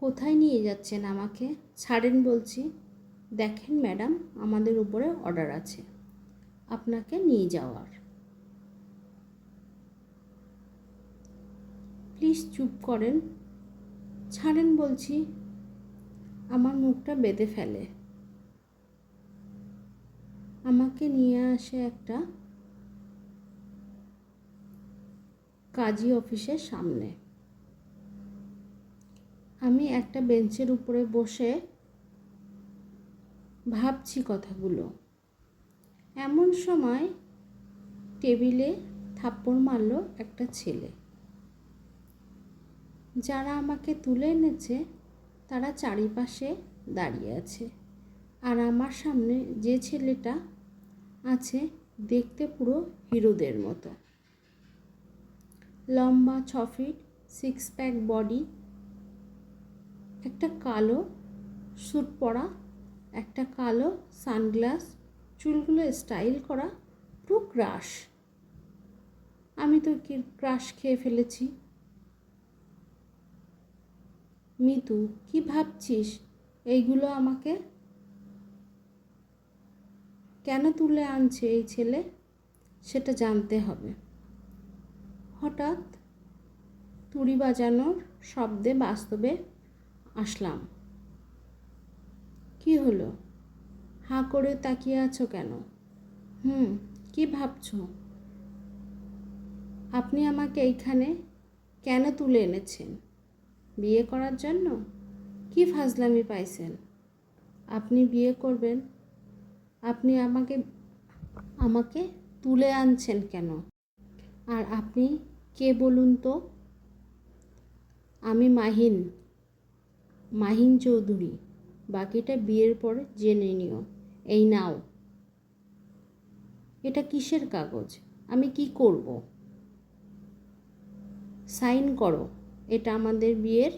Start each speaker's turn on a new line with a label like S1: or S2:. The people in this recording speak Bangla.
S1: কোথায় নিয়ে যাচ্ছেন আমাকে? ছাড়েন বলছি। দেখেন ম্যাডাম, আমাদের উপরে অর্ডার আছে আপনাকে নিয়ে যাওয়ার। প্লিজ চুপ করেন। ছাড়েন বলছি। আমার মুখটা বেঁধে ফেলে। আমাকে নিয়ে আসে একটা কাজী অফিসের সামনে। আমি একটা বেঞ্চের উপরে বসে ভাবছি কথাগুলো। এমন সময় টেবিলে থাপ্পড় মারল একটা ছেলে। যারা আমাকে তুলে এনেছে তারা চারিপাশে দাঁড়িয়ে আছে, আর আমার সামনে যে ছেলেটা আছে দেখতে পুরো হিরোদের মতো। লম্বা 6 ফিট, 6 প্যাক বডি, একটা কালো স্যুট পরা, একটা কালো সানগ্লাস, চুলগুলো স্টাইল করা, পুরো ক্রাশ। আমি তো ক্রাশ খেয়ে ফেলেছি। মিতু, কি ভাবছিস? এইগুলো আমাকে কেন তুলে আনছে এই ছেলে, সেটা জানতে হবে। হঠাৎ তুড়ি বাজানোর শব্দে বাস্তবে আসলাম। কি হলো? হাঁ করে তাকিয়ে আছো কেন? কি ভাবছো? আপনি আমাকে এইখানে কেন তুলে এনেছেন? বিয়ে করার জন্য? কি ফাজলামি পাইছেন? আপনি বিয়ে করবেন? আপনি আমাকে তুলে আনছেন কেন? আর আপনি কে বলুন তো? আমি মাহিন চৌধুরী। বাকিটা বিয়ের পর জেনে নিও। এই নাও। এটা কিসের কাগজ? আমি কি করব? সাইন করো। এটা আমাদের বিয়ের